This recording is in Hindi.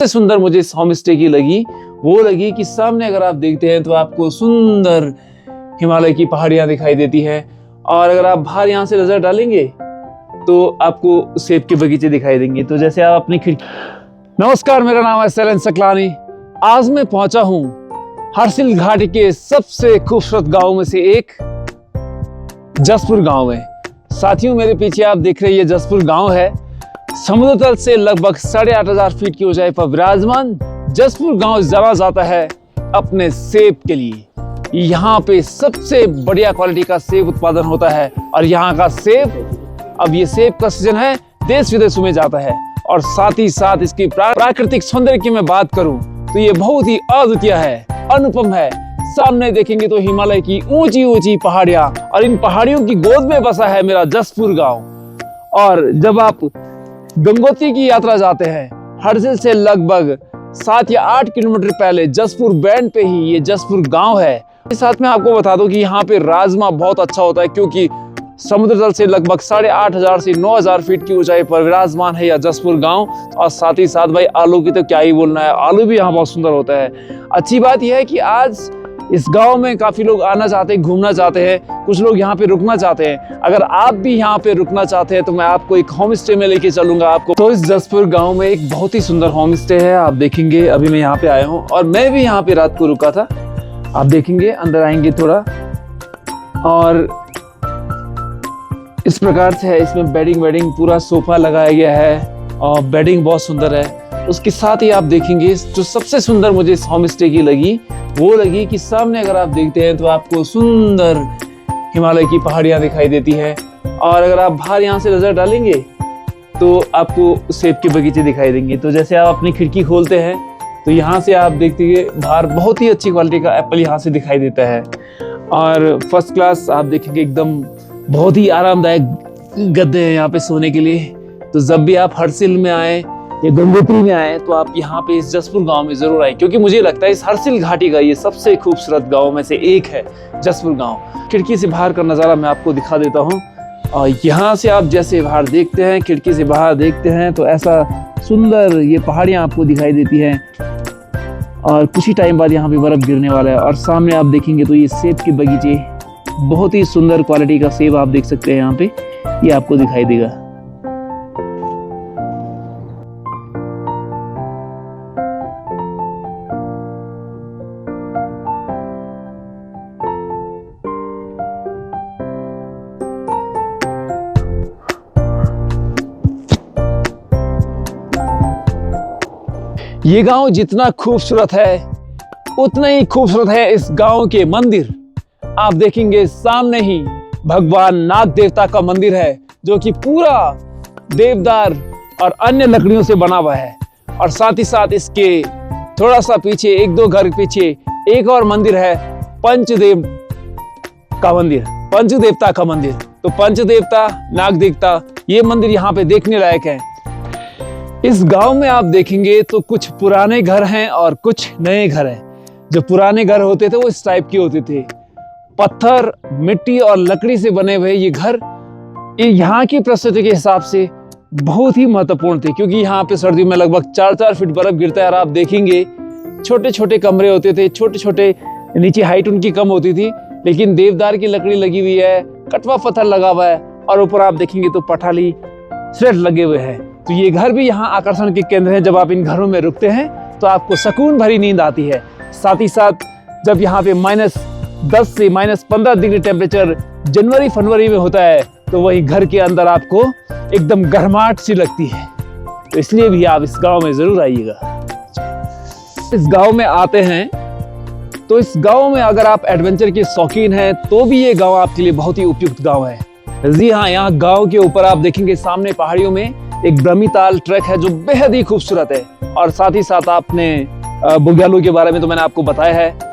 सबसे सुंदर मुझे इस होम स्टे की वो लगी कि सामने अगर आप देखते हैं तो आपको सुंदर हिमालय की पहाड़ियां दिखाई देती है, और अगर आप बाहर यहाँ से नजर डालेंगे तो आपको सेब के बगीचे दिखाई देंगे। तो जैसे आप अपनी खिड़की। नमस्कार, मेरा नाम है सैलन सकलानी। आज मैं पहुंचा हूं हरसिल घाटी के सबसे खूबसूरत गांव में से एक जसपुर गांव में। साथियों, मेरे पीछे आप देख रहे हैं ये जसपुर गांव है। समुद्र तल से लगभग 8,500 फीट की ऊंचाई पर विराजमान जसपुर गांव जाना जाता है अपने सेब के लिए। यहाँ पे सबसे बढ़िया क्वालिटी का सेब उत्पादन होता है, और यहाँ का सेब, अब ये सेब का सीजन है, देश विदेशों में जाता है। और साथ ही साथ इसकी प्राकृतिक सौंदर्य की मैं बात करूं तो ये बहुत ही अद्वितीय है, अनुपम है। सामने देखेंगे तो हिमालय की ऊंची ऊंची पहाड़ियां, और इन पहाड़ियों की गोद में बसा है मेरा जसपुर गांव। और जब आप गंगोत्री की यात्रा जाते हैं, हरसिल से लगभग 7 या 8 किलोमीटर पहले जसपुर बैंड पे ही ये जसपुर गांव है। साथ में आपको बता दूं कि यहाँ पे राजमा बहुत अच्छा होता है, क्योंकि समुद्र तल से लगभग 8,500 से 9,000 फीट की ऊंचाई पर विराजमान है यह जसपुर गांव। और साथ ही साथ भाई आलू की तो क्या ही बोलना है, आलू भी यहाँ बहुत सुंदर होता है। अच्छी बात यह है कि आज इस गांव में काफी लोग आना चाहते हैं, घूमना चाहते हैं, कुछ लोग यहाँ पे रुकना चाहते हैं। अगर आप भी यहाँ पे रुकना चाहते हैं तो मैं आपको एक होम स्टे में लेके चलूंगा आपको। तो इस जसपुर गांव में एक बहुत ही सुंदर होम स्टे है, आप देखेंगे। अभी मैं यहाँ पे आया हूँ और मैं भी यहाँ पे रात को रुका था। आप देखेंगे, अंदर आएंगे थोड़ा, और इस प्रकार से है। इसमें बेडिंग पूरा सोफा लगाया गया है, और बेडिंग बहुत सुंदर है। उसके साथ ही आप देखेंगे जो सबसे सुंदर मुझे इस होम स्टे की वो लगी कि सामने अगर आप देखते हैं तो आपको सुंदर हिमालय की पहाड़ियां दिखाई देती है, और अगर आप बाहर यहाँ से नजर डालेंगे तो आपको सेब के बगीचे दिखाई देंगे। तो जैसे आप अपनी खिड़की खोलते हैं तो यहाँ से आप देखते हैं बाहर बहुत ही अच्छी क्वालिटी का एप्पल यहाँ से दिखाई देता है, और फर्स्ट क्लास आप देखेंगे एकदम बहुत ही आरामदायक गद्दे हैं यहाँ पे सोने के लिए। तो जब भी आप हरसिल में आए या गंगोत्री में आए तो आप यहाँ पे इस जसपुर गांव में जरूर आए, क्योंकि मुझे लगता है इस हरसिल घाटी का ये सबसे खूबसूरत गांव में से एक है जसपुर गांव। खिड़की से बाहर का नज़ारा मैं आपको दिखा देता हूँ। और यहाँ से आप जैसे बाहर देखते हैं, खिड़की से बाहर देखते हैं तो ऐसा सुंदर ये पहाड़ियाँ आपको दिखाई देती हैं, और कुछ ही टाइम बाद यहाँ पे बर्फ गिरने वाला है। और सामने आप देखेंगे तो ये सेब के बगीचे, बहुत ही सुंदर क्वालिटी का सेब आप देख सकते हैं यहाँ पे, ये आपको दिखाई देगा। ये गांव जितना खूबसूरत है उतना ही खूबसूरत है इस गांव के मंदिर। आप देखेंगे सामने ही भगवान नाग देवता का मंदिर है, जो कि पूरा देवदार और अन्य लकड़ियों से बना हुआ है। और साथ ही साथ इसके थोड़ा सा पीछे, 1-2 घर पीछे एक और मंदिर है, पंचदेवता का मंदिर। तो पंचदेवता, नाग देवता, ये मंदिर यहाँ पे देखने लायक है। इस गांव में आप देखेंगे तो कुछ पुराने घर हैं और कुछ नए घर हैं। जो पुराने घर होते थे वो इस टाइप के होते थे, पत्थर, मिट्टी और लकड़ी से बने हुए। ये घर यहाँ की परिस्थिति के हिसाब से बहुत ही महत्वपूर्ण थे, क्योंकि यहाँ पे सर्दियों में लगभग 4-4 फीट बर्फ गिरता है। और आप देखेंगे छोटे छोटे कमरे होते थे, छोटे छोटे, नीचे हाइट उनकी कम होती थी, लेकिन देवदार की लकड़ी लगी हुई है, कटवा पत्थर लगा हुआ है, और ऊपर आप देखेंगे तो पठाली सेट लगे हुए हैं। तो ये घर भी यहाँ आकर्षण के केंद्र है। जब आप इन घरों में रुकते हैं तो आपको सुकून भरी नींद आती है। साथ ही साथ जब यहाँ पे -10 से -15 डिग्री टेम्परेचर जनवरी-फरवरी में होता है, तो वही घर के अंदर आपको एकदम गर्माहट सी लगती है। तो इसलिए भी आप इस गांव में जरूर आइएगा। इस गांव में आते हैं तो इस गांव में अगर आप एडवेंचर के शौकीन हैं तो भी ये गांव आपके लिए बहुत ही उपयुक्त गांव है। जी हाँ, यहाँ गांव के ऊपर आप देखेंगे सामने पहाड़ियों में एक ब्रह्मीताल ट्रैक है, जो बेहद ही खूबसूरत है। और साथ ही साथ आपने बुग्यालों के बारे में तो मैंने आपको बताया है।